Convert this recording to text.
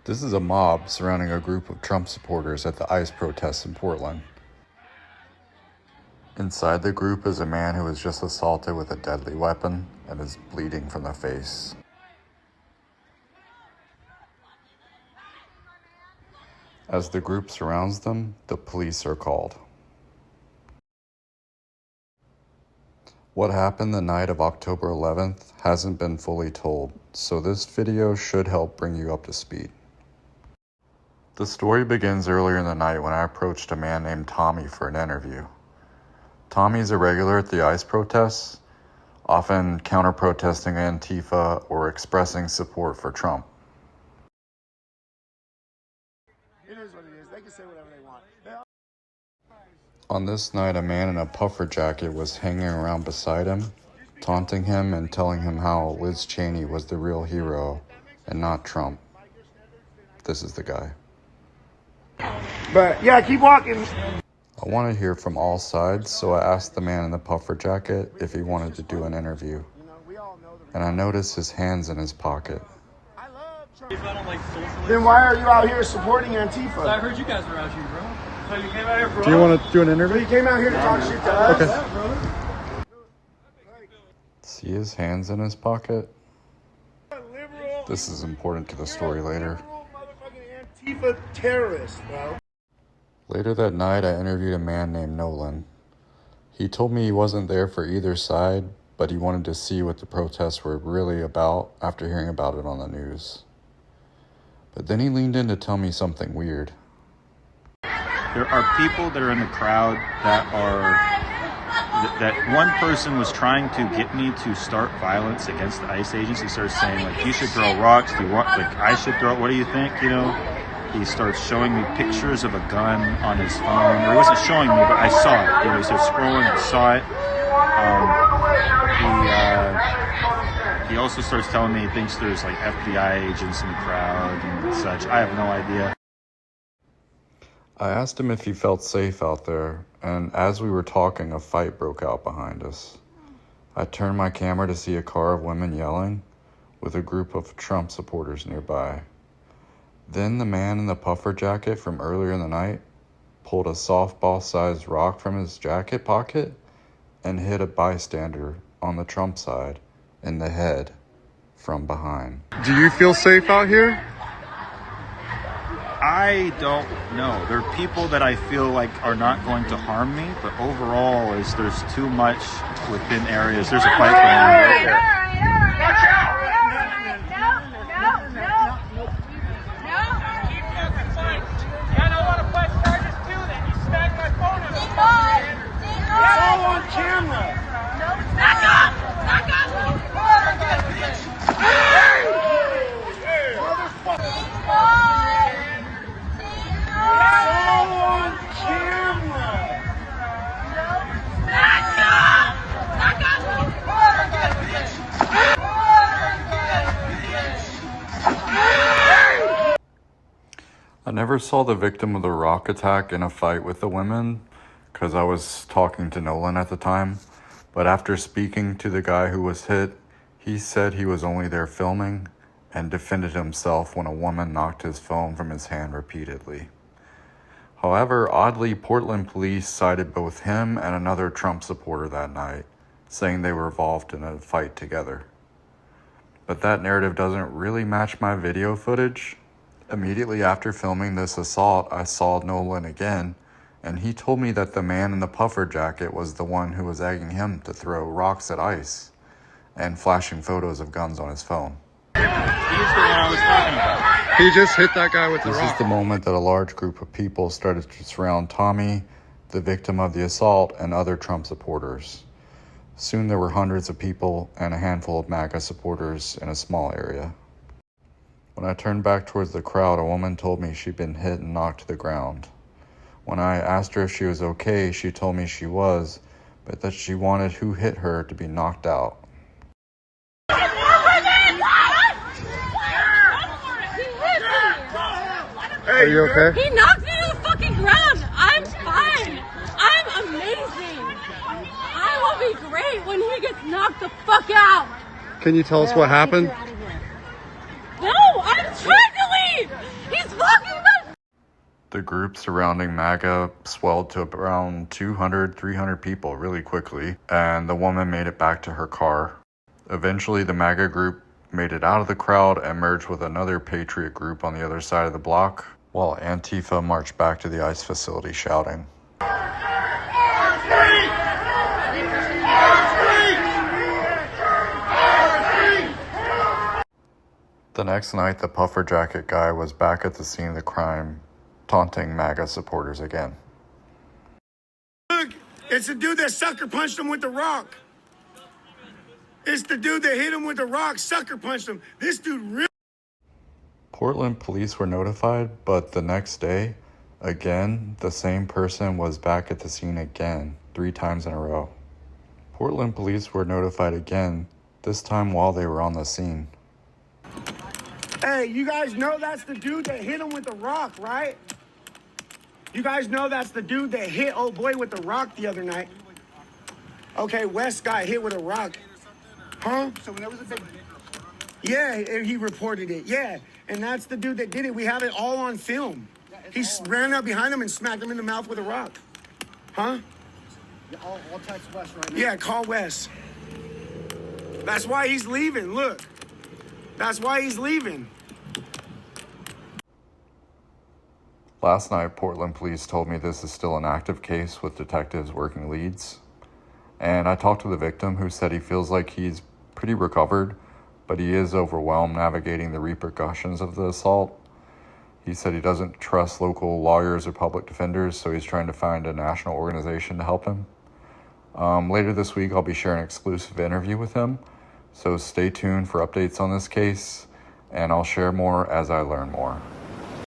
This is a mob surrounding a group of Trump supporters at the ICE protests in Portland. Inside the group is a man who was just assaulted with a deadly weapon and is bleeding from the face. As the group surrounds them, the police are called. What happened the night of October 11th hasn't been fully told, so this video should help bring you up to speed. The story begins earlier in the night when I approached a man named Tommy for an interview. Tommy's a regular at the ICE protests, often counter-protesting Antifa or expressing support for Trump. It is what it is. They can say whatever they want. On this night, a man in a puffer jacket was hanging around beside him, taunting him and telling him how Liz Cheney was the real hero and not Trump. This is the guy. But yeah, keep walking. I want to hear from all sides, so I asked the man in the puffer jacket if he wanted to do an interview. And I noticed his hands in his pocket. Then why are you out here supporting Antifa? I heard you guys were out here, bro. So you came out here for Do you want to do an interview? You came out here to talk shit to us? Okay. See his hands in his pocket? This is important to the story later. Antifa terrorist, bro. Later that night, I interviewed a man named Nolan. He told me he wasn't there for either side, but he wanted to see what the protests were really about after hearing about it on the news. But then he leaned in to tell me something weird. There are people that are in the crowd that one person was trying to get me to start violence against the ICE agents. He starts saying, like, you should throw rocks. Do you want, like, I should throw, what do you think, you know? He starts showing me pictures of a gun on his phone. Or he wasn't showing me, but I saw it. You know, he started scrolling, I saw it. He also starts telling me he thinks there's, like, FBI agents in the crowd and such. I have no idea. I asked him if he felt safe out there, and as we were talking, a fight broke out behind us. I turned my camera to see a car of women yelling, with a group of Trump supporters nearby. Then the man in the puffer jacket from earlier in the night pulled a softball-sized rock from his jacket pocket and hit a bystander on the Trump side in the head from behind. Do you feel safe out here? I don't know. There are people that I feel like are not going to harm me, but overall, there's too much within areas. There's a fight going on right there. Watch out! And I want to press charges too, then you smack my phone in the It's all on camera. Back up! Back up! I never saw the victim of the rock attack in a fight with the women because I was talking to Nolan at the time. But after speaking to the guy who was hit, he said he was only there filming and defended himself when a woman knocked his phone from his hand repeatedly. However, oddly, Portland police cited both him and another Trump supporter that night, saying they were involved in a fight together. But that narrative doesn't really match my video footage. Immediately after filming this assault, I saw Nolan again, and he told me that the man in the puffer jacket was the one who was egging him to throw rocks at ICE and flashing photos of guns on his phone. He's the one I was talking about. He just hit that guy with the rock. This is the moment that a large group of people started to surround Tommy, the victim of the assault, and other Trump supporters. Soon there were hundreds of people and a handful of MAGA supporters in a small area. When I turned back towards the crowd, a woman told me she'd been hit and knocked to the ground. When I asked her if she was okay, she told me she was, but that she wanted who hit her to be knocked out. Are you okay? He knocked me to the fucking ground. I'm fine. I'm amazing. I will be great when he gets knocked the fuck out. Can you tell us what happened? No, I'm trying to leave. The group surrounding MAGA swelled to around 200, 300 people really quickly, and the woman made it back to her car. Eventually, the MAGA group made it out of the crowd and merged with another Patriot group on the other side of the block, while Antifa marched back to the ICE facility shouting. The next night, the puffer jacket guy was back at the scene of the crime, taunting MAGA supporters again. Look, it's the dude that sucker punched him with the rock. It's the dude that hit him with the rock, sucker punched him. This dude really... Portland police were notified, but the next day, again, the same person was back at the scene again, 3 times in a row. Portland police were notified again, this time while they were on the scene. Hey, you guys know that's the dude that hit him with the rock, right? You guys know that's the dude that hit old boy with the rock the other night. Okay, West got hit with a rock. Huh? So when there was a big... Yeah, he reported it. Yeah, and that's the dude that did it. We have it all on film. He ran up behind him and smacked him in the mouth with a rock. Huh? I'll text Wes right now. Yeah, call Wes. That's why he's leaving, look. That's why he's leaving. Last night, Portland police told me this is still an active case with detectives working leads. And I talked to the victim, who said he feels like he's pretty recovered, but he is overwhelmed navigating the repercussions of the assault. He said he doesn't trust local lawyers or public defenders, so he's trying to find a national organization to help him. Later this week, I'll be sharing an exclusive interview with him, so stay tuned for updates on this case, and I'll share more as I learn more.